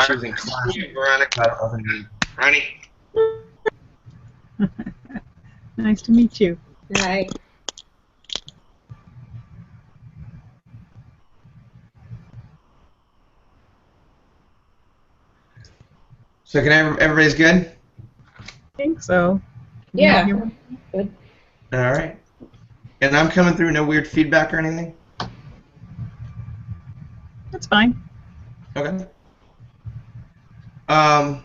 she was in class. Veronica. Honey. Nice to meet you. Hi. So everybody's good? I think so. Yeah. Good. All right. And I'm coming through, no weird feedback or anything? That's fine. Okay. Well,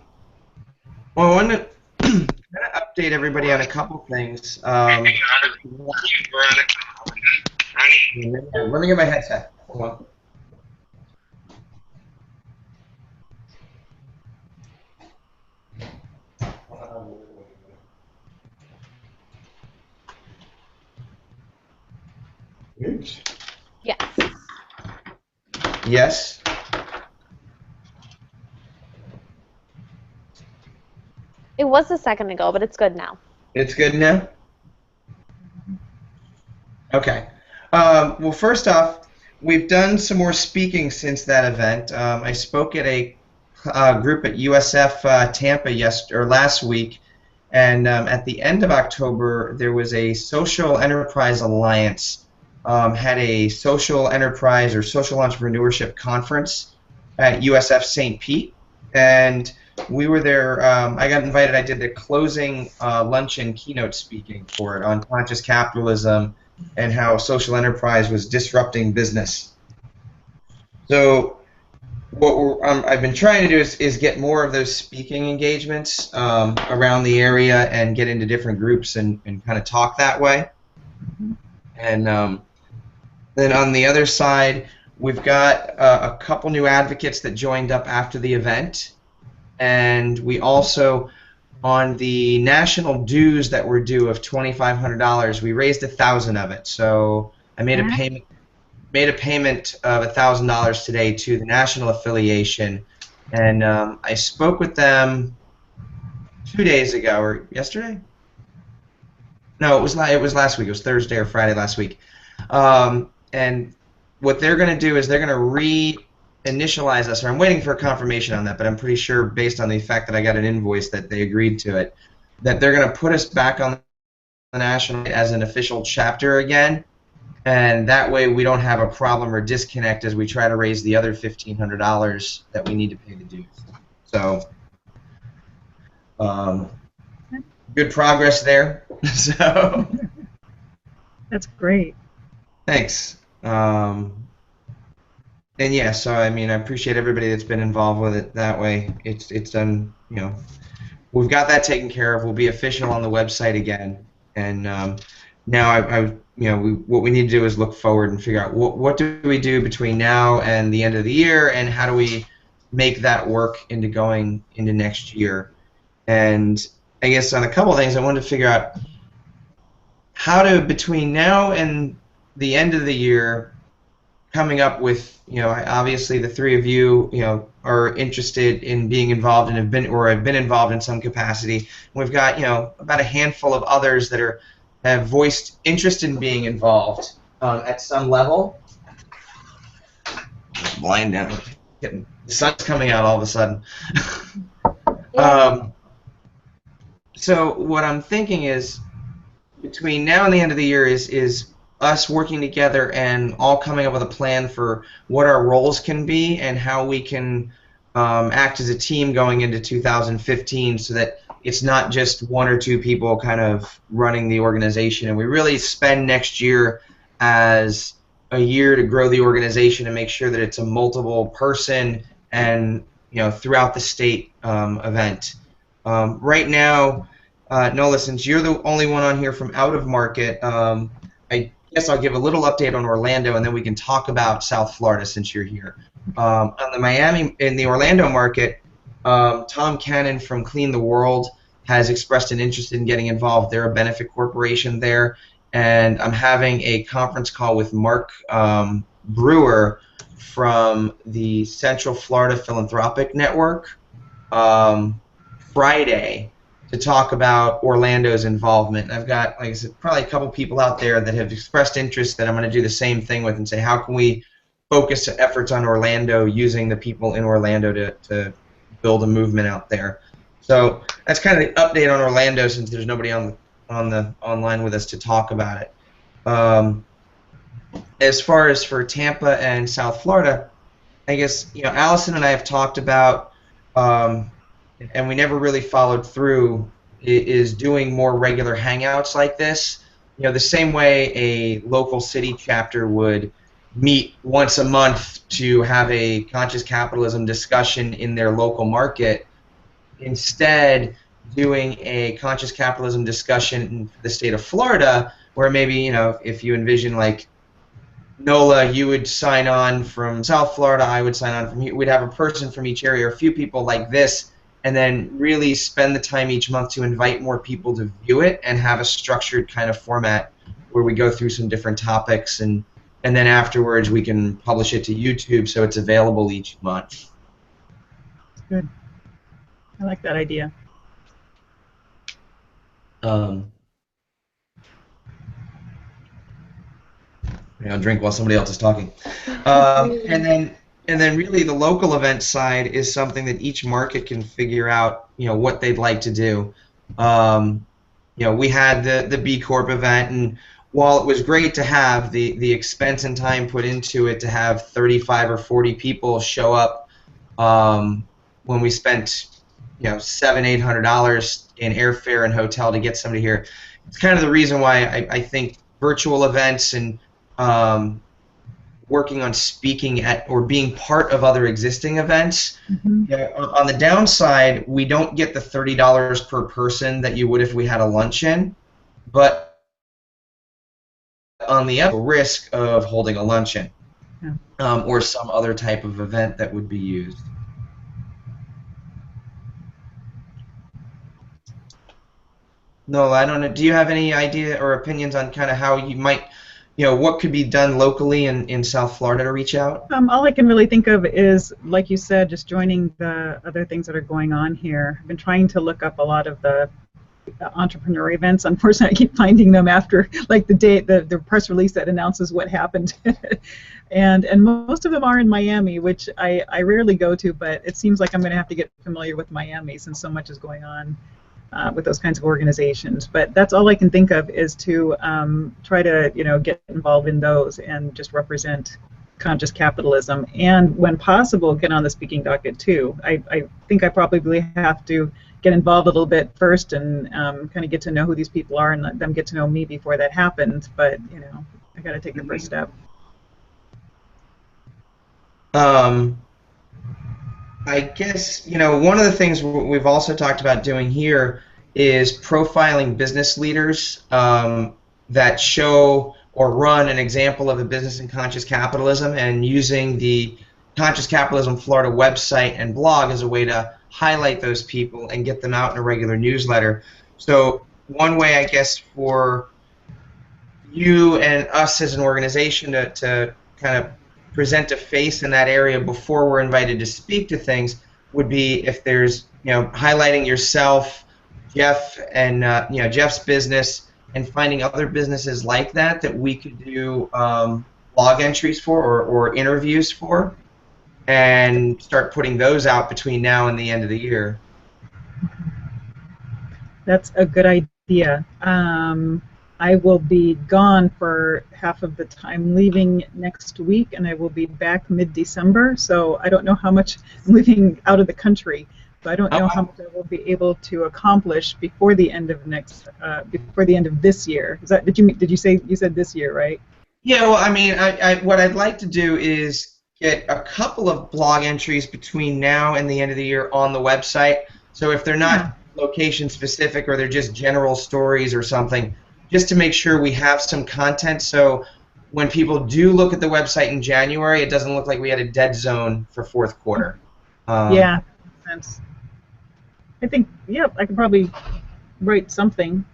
I wanted to update everybody on a couple things. Let me get my headset. Hold on. Yes. Yes. It was a second ago, but it's good now. It's good now? Okay. Well, first off, we've done some more speaking since that event. I spoke at a group at USF Tampa last week, and at the end of October, there was a Social Enterprise Alliance had a social enterprise or social entrepreneurship conference at USF St. Pete, and we were there. I got invited. I did the closing lunch and keynote speaking for it on conscious capitalism and how social enterprise was disrupting business. So what I've been trying to do is get more of those speaking engagements around the area and get into different groups and kind of talk that way. And then on the other side, we've got a couple new advocates that joined up after the event. And we also, on the national dues that were due of $2,500, we raised $1,000 of it. So I made a payment of $1,000 today to the national affiliation, and I spoke with them 2 days ago, or yesterday? No, it was last week. It was Thursday or Friday last week. And what they're going to do is they're going to re-initialize us, or I'm waiting for a confirmation on that, but I'm pretty sure based on the fact that I got an invoice that they agreed to it, that they're going to put us back on the national as an official chapter again, and that way we don't have a problem or disconnect as we try to raise the other $1,500 that we need to pay the dues. So, good progress there. So, that's great. Thanks. And yeah, so I mean, I appreciate everybody that's been involved with it that way. It's done, you know, we've got that taken care of. We'll be official on the website again, and now what we need to do is look forward and figure out what do we do between now and the end of the year, and how do we make that work into going into next year. And I guess on a couple of things, I wanted to figure out how to, between now and the end of the year, coming up with, you know, obviously the three of you, you know, are interested in being involved and have been involved in some capacity. We've got, you know, about a handful of others that have voiced interest in being involved at some level. Blind down. The sun's coming out all of a sudden. So what I'm thinking is, between now and the end of the year is us working together and all coming up with a plan for what our roles can be and how we can act as a team going into 2015, so that it's not just one or two people kind of running the organization, and we really spend next year as a year to grow the organization and make sure that it's a multiple person and, you know, throughout the state event. Right now, Nola, since you're the only one on here from out of market, I guess I'll give a little update on Orlando, and then we can talk about South Florida since you're here. On the Orlando market, Tom Cannon from Clean the World has expressed an interest in getting involved. They're a benefit corporation there, and I'm having a conference call with Mark Brewer from the Central Florida Philanthropic Network Friday to talk about Orlando's involvement. I've got, like I said, probably a couple people out there that have expressed interest that I'm going to do the same thing with and say, how can we focus efforts on Orlando using the people in Orlando to build a movement out there. So that's kind of the update on Orlando, since there's nobody on the online with us to talk about it. As far as for Tampa and South Florida, I guess Allison and I have talked about, and we never really followed through, is doing more regular hangouts like this. The same way a local city chapter would meet once a month to have a conscious capitalism discussion in their local market. Instead, doing a conscious capitalism discussion in the state of Florida, where maybe, if you envision like NOLA, you would sign on from South Florida, I would sign on from here. We'd have a person from each area, or a few people like this, and then really spend the time each month to invite more people to view it and have a structured kind of format where we go through some different topics, and then afterwards we can publish it to YouTube so it's available each month. Good. I like that idea. I'll drink while somebody else is talking. And then really the local event side is something that each market can figure out, what they'd like to do. We had the B Corp event, and while it was great to have the expense and time put into it to have 35 or 40 people show up, when we spent $700-800 in airfare and hotel to get somebody here, it's kind of the reason why I think virtual events and working on speaking at or being part of other existing events. On the downside, we don't get the $30 per person that you would if we had a luncheon, but on the other risk of holding a luncheon or some other type of event that would be used. No, I don't know. Do you have any idea or opinions on kind of how you might, what could be done locally in South Florida to reach out? All I can really think of is, like you said, just joining the other things that are going on here. I've been trying to look up a lot of the entrepreneur events. Unfortunately, I keep finding them after like the press release that announces what happened. and most of them are in Miami, which I rarely go to, but it seems like I'm going to have to get familiar with Miami since so much is going on with those kinds of organizations. But that's all I can think of, is to try to get involved in those and just represent conscious capitalism, and when possible get on the speaking docket too. I think I probably have to get involved a little bit first and kind of get to know who these people are and let them get to know me before that happens, but I got to take the first step. I guess, one of the things we've also talked about doing here is profiling business leaders that show or run an example of a business in conscious capitalism, and using the Conscious Capitalism Florida website and blog as a way to highlight those people and get them out in a regular newsletter. So one way, I guess, for you and us as an organization to kind of present a face in that area before we're invited to speak to things would be if there's, highlighting yourself, Jeff, and Jeff's business, and finding other businesses like that we could do blog entries for or interviews for, and start putting those out between now and the end of the year. That's a good idea. I will be gone for half of the time, leaving next week, and I will be back mid-December, so I don't know how much I'm leaving out of the country. So I don't know how much I will be able to accomplish before the end of this year. Is that did you say you said this year, right? Yeah, well, I mean, what I'd like to do is get a couple of blog entries between now and the end of the year on the website. So if they're not location specific or they're just general stories or something, just to make sure we have some content, so when people do look at the website in January, it doesn't look like we had a dead zone for fourth quarter. Yeah, makes sense. I think, I could probably write something,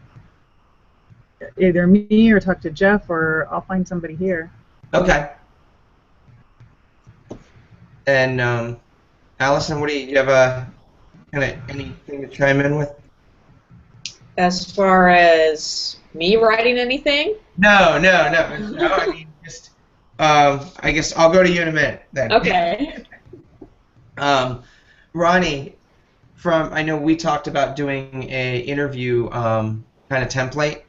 either me or talk to Jeff, or I'll find somebody here. Okay. And Allison, what do you have a kind of anything to chime in with? As far as me writing anything? No. I mean, just I guess I'll go to you in a minute then. Okay. Ronnie, I know we talked about doing a interview kind of template,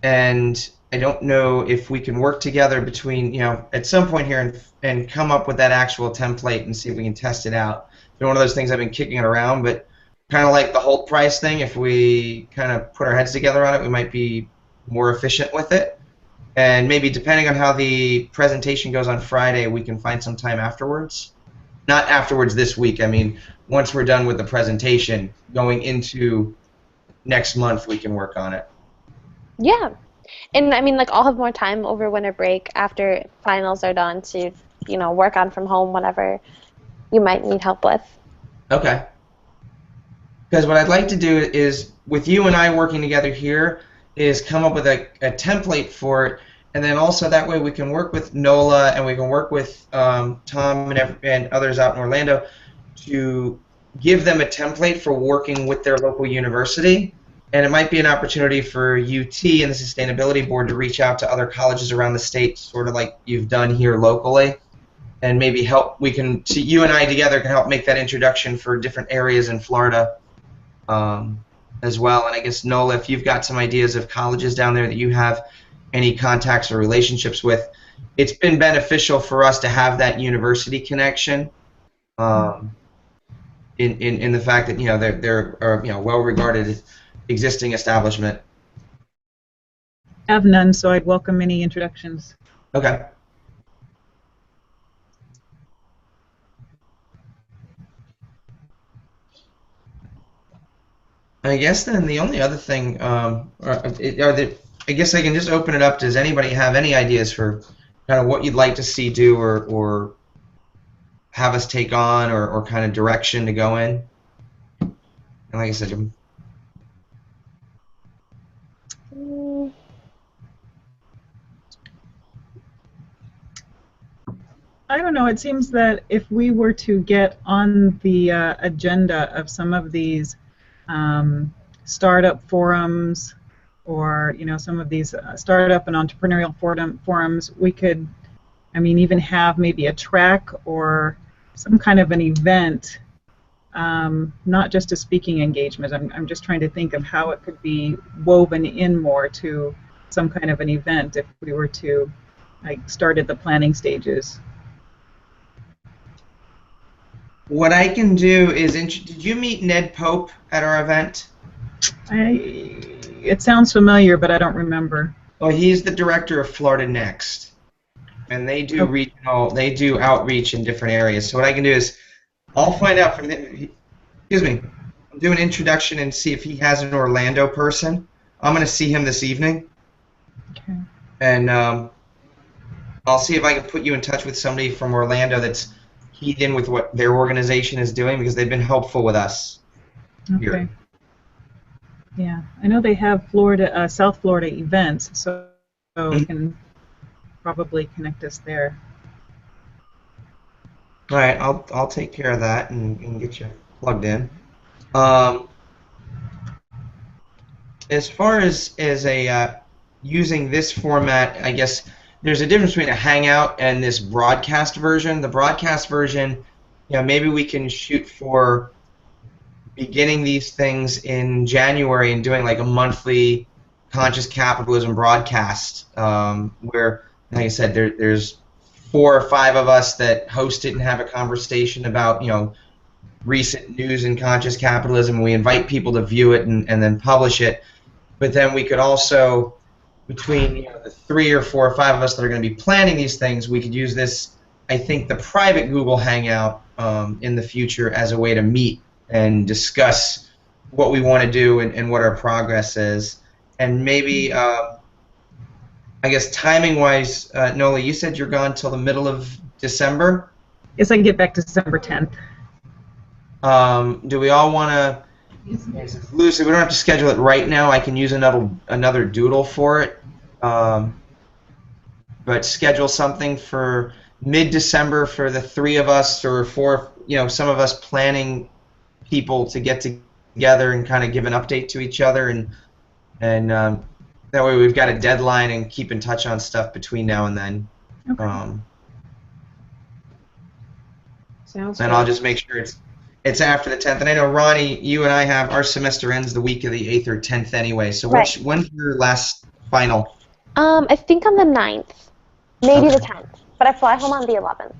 and I don't know if we can work together between, at some point here and come up with that actual template and see if we can test it out. It's been one of those things I've been kicking it around, but kind of like the hold price thing, if we kind of put our heads together on it, we might be more efficient with it. And maybe depending on how the presentation goes on Friday, we can find some time afterwards. Not afterwards this week. I mean, once we're done with the presentation, going into next month, we can work on it. Yeah. And I mean, like, I'll have more time over winter break after finals are done to, work on from home, whatever you might need help with. Okay. Because what I'd like to do is, with you and I working together here, is come up with a template for it, and then also that way we can work with NOLA and we can work with Tom and others out in Orlando to give them a template for working with their local university. And it might be an opportunity for UT and the Sustainability Board to reach out to other colleges around the state, sort of like you've done here locally, and maybe help. You and I together can help make that introduction for different areas in Florida as well. And I guess, Nola, if you've got some ideas of colleges down there that you have any contacts or relationships with, it's been beneficial for us to have that university connection. In the fact that they're well-regarded existing establishment. I have none, so I'd welcome any introductions. Okay. I guess then the only other thing, I guess I can just open it up. Does anybody have any ideas for kind of what you'd like to see do or have us take on or kind of direction to go in? And like I said, I don't know. It seems that if we were to get on the agenda of some of these startup forums, or some of these startup and entrepreneurial forums, we could, even have maybe a track or some kind of an event, not just a speaking engagement. I'm just trying to think of how it could be woven in more to some kind of an event if we were to start at the planning stages. what I can do is, did you meet Ned Pope at our event? It sounds familiar, but I don't remember. Well, he's the director of Florida Next, and they do they do outreach in different areas. So what I can do is, I'll find out from him. Excuse me. I'll do an introduction and see if he has an Orlando person. I'm going to see him this evening. Okay. And I'll see if I can put you in touch with somebody from Orlando that's keyed in with what their organization is doing, because they've been helpful with us. Okay. Here. Yeah, I know they have Florida, South Florida events, so we can probably connect us there. All right, I'll take care of that and get you plugged in. As far as using this format, I guess there's a difference between a Hangout and this broadcast version. The broadcast version, maybe we can shoot for beginning these things in January and doing like a monthly Conscious Capitalism broadcast, where, like I said, there's 4 or 5 of us that host it and have a conversation about recent news in conscious capitalism. We invite people to view it and then publish it. But then we could also, between the 3 or 4 or 5 of us that are going to be planning these things, we could use this, I think, the private Google Hangout in the future as a way to meet and discuss what we want to do and what our progress is. And maybe, I guess timing-wise, Nola, you said you're gone till the middle of December? Yes, I can get back December 10th. Do we all want to, Lucy, we don't have to schedule it right now. I can use another doodle for it. But schedule something for mid-December for the 3 of us, or 4, some of us planning people to get together and kind of give an update to each other, and that way we've got a deadline and keep in touch on stuff between now and then. Sounds and good. I'll just make sure it's It's after the 10th, and I know Ronnie, you and I have our semester ends the week of the 8th or 10th anyway. So Right. when's your last final? I think on the 9th, maybe Okay. the 10th, but I fly home on the 11th.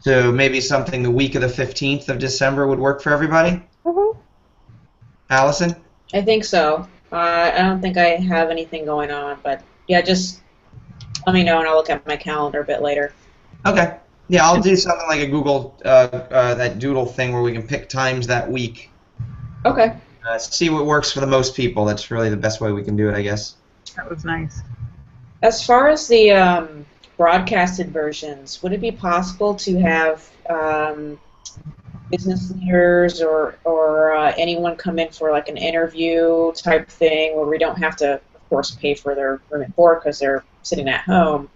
So maybe something the week of the 15th of December would work for everybody? Mm-hmm. Allison? I think so. I don't think I have anything going on, but yeah, just let me know and I'll look at my calendar a bit later. Okay. Yeah, I'll do something like a Google, that doodle thing where we can pick times that week. Okay. See what works for the most people. That's really the best way we can do it, I guess. That was nice. As far as the broadcasted versions, would it be possible to have business leaders or anyone come in for like an interview type thing where we don't have to, of course, pay for their room and board because they're sitting at home?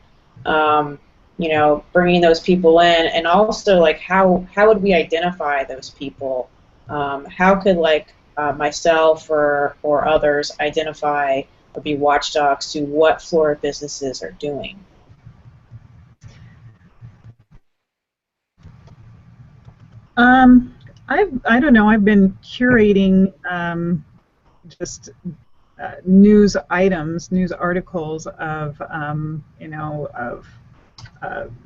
You know, bringing those people in, and also like how would we identify those people? How could like myself or others identify or be watchdogs to what Florida businesses are doing? I don't know. I've been curating just news items, news articles of you know, of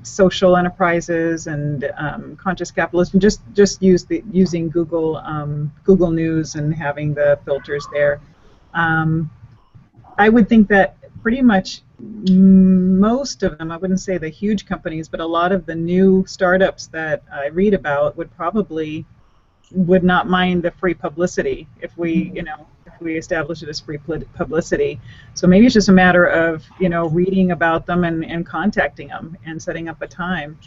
social enterprises and conscious capitalism. Just using Google News and having the filters there. I would think that pretty much most of them, I wouldn't say the huge companies, but a lot of the new startups that I read about would not mind the free publicity if we, you know, if we establish it as free publicity. So maybe it's just a matter of, you know, reading about them and contacting them and setting up a time.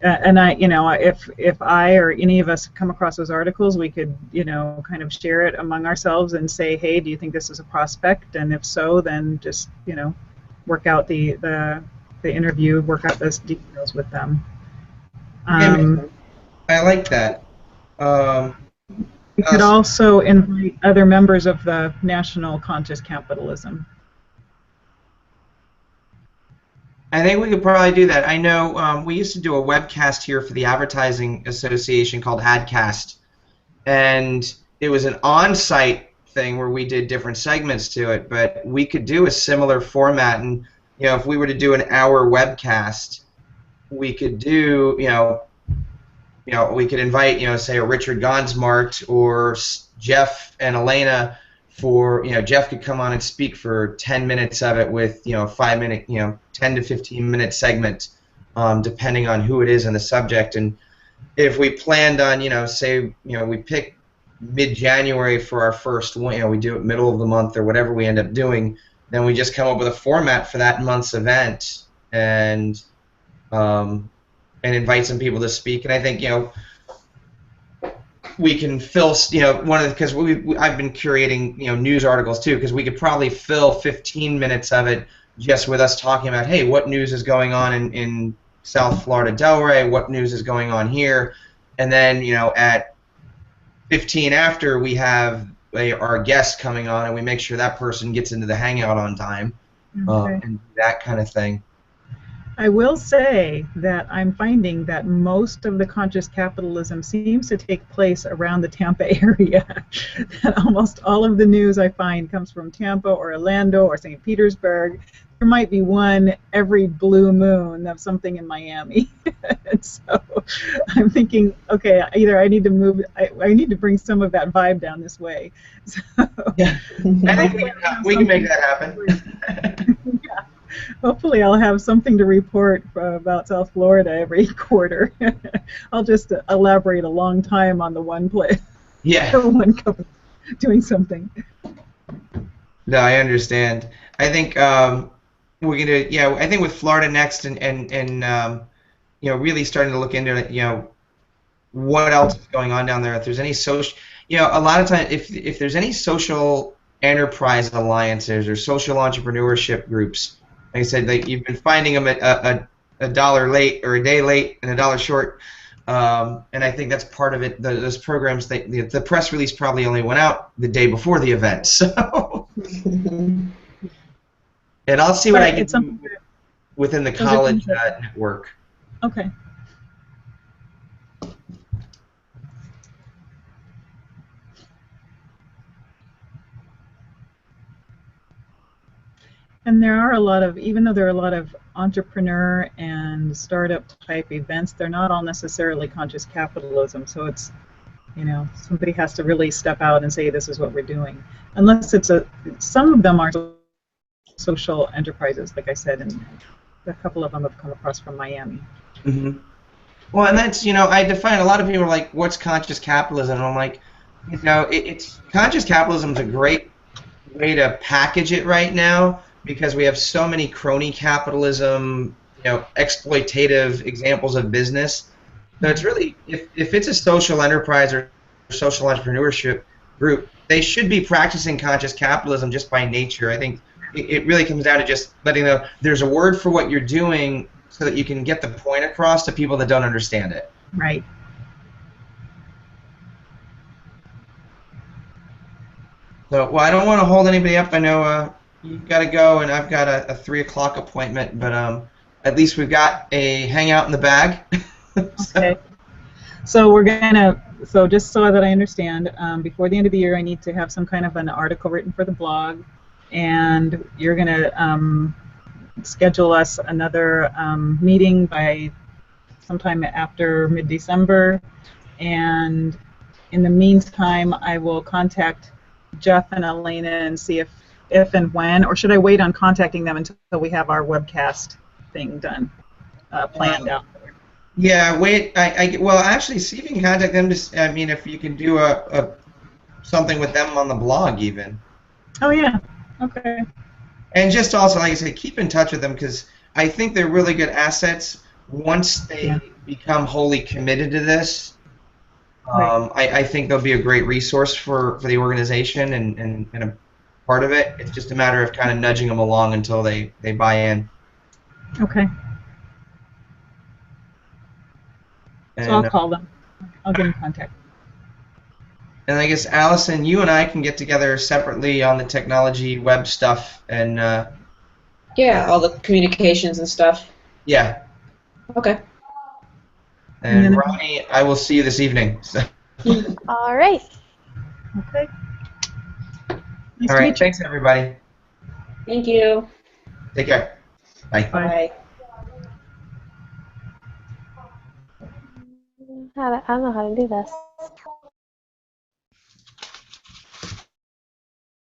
And I, you know, if I or any of us come across those articles, we could, you know, kind of share it among ourselves and say, hey, do you think this is a prospect? And if so, then just, you know, work out the interview, work out those details with them. I like that. We could also invite other members of the National Conscious Capitalism. I think we could probably do that. I know we used to do a webcast here for the Advertising Association called AdCast, and it was an on-site thing where we did different segments to it, but we could do a similar format, and you know, if we were to do an hour webcast, we could do, we could invite, say a Richard Gonsmart or Jeff and Elena for, Jeff could come on and speak for 10 minutes of it with, 5-minute, 10 to 15-minute segment, depending on who it is and the subject. And if we planned on, say, we pick mid-January for our first one, we do it middle of the month or whatever we end up doing, then we just come up with a format for that month's event and invite some people to speak. And I think, we can fill, because I've been curating, news articles too, because we could probably fill 15 minutes of it just with us talking about, hey, what news is going on in South Florida, Delray, what news is going on here, and then, at 15 after, we have our guest coming on, and we make sure that person gets into the Hangout on time, and that kind of thing. I will say that I'm finding that most of the conscious capitalism seems to take place around the Tampa area. That almost all of the news I find comes from Tampa or Orlando or St. Petersburg. There might be one every blue moon of something in Miami. And so I'm thinking, okay, either I need to move, I need to bring some of that vibe down this way. So, yeah, I think we can make that happen. Yeah. Hopefully I'll have something to report about South Florida every quarter. I'll just elaborate a long time on the one place. Yeah. The one company doing something. No, I understand. I think we're gonna, I think with Florida next and really starting to look into it, what else is going on down there. If there's any social, a lot of times if there's any social enterprise alliances or social entrepreneurship groups, like I said, you've been finding them at a dollar late or a day late and a dollar short, and I think that's part of it. Those programs, the press release probably only went out the day before the event, so. And I'll see what I can do within the Those are college things that, network. okay. And there are a lot of, even though there are a lot of entrepreneur and startup type events, they're not all necessarily conscious capitalism. So it's, you know, somebody has to really step out and say, this is what we're doing. Unless it's some of them are social enterprises, like I said, and a couple of them have come across from Miami. Hmm. Well, and that's, I define, a lot of people are like, what's conscious capitalism? And I'm like, it's conscious capitalism is a great way to package it right now because we have so many crony capitalism, exploitative examples of business. So it's really, if it's a social enterprise or social entrepreneurship group, they should be practicing conscious capitalism just by nature. I think it really comes down to just letting them know there's a word for what you're doing so that you can get the point across to people that don't understand it. Right. So, well, I don't want to hold anybody up. I know you've got to go, and I've got a 3 o'clock appointment, but at least we've got a hangout in the bag. Okay. So we're gonna, so just so that I understand, before the end of the year, I need to have some kind of an article written for the blog, and you're gonna schedule us another meeting by sometime after mid-December, and in the meantime, I will contact Jeff and Elena and see if and when, or should I wait on contacting them until we have our webcast thing done, planned out? Yeah, wait. Well, actually, see if you can contact them. I mean, if you can do a something with them on the blog, even. Oh yeah. Okay. And just also, like I say, keep in touch with them because I think they're really good assets once they become wholly committed to this. Right. I think they'll be a great resource for the organization and a part of it. It's just a matter of kind of nudging them along until they buy in. Okay. So I'll And call them. I'll get in contact. and I guess Allison, you and I can get together separately on the technology web stuff and Yeah, all the communications and stuff. yeah. Okay. And And then, Ronnie, I will see you this evening. So. All right. okay. Nice All to right. meet you. Thanks, everybody. Thank you. Take care. Bye. Bye. Bye. I don't know how to do this.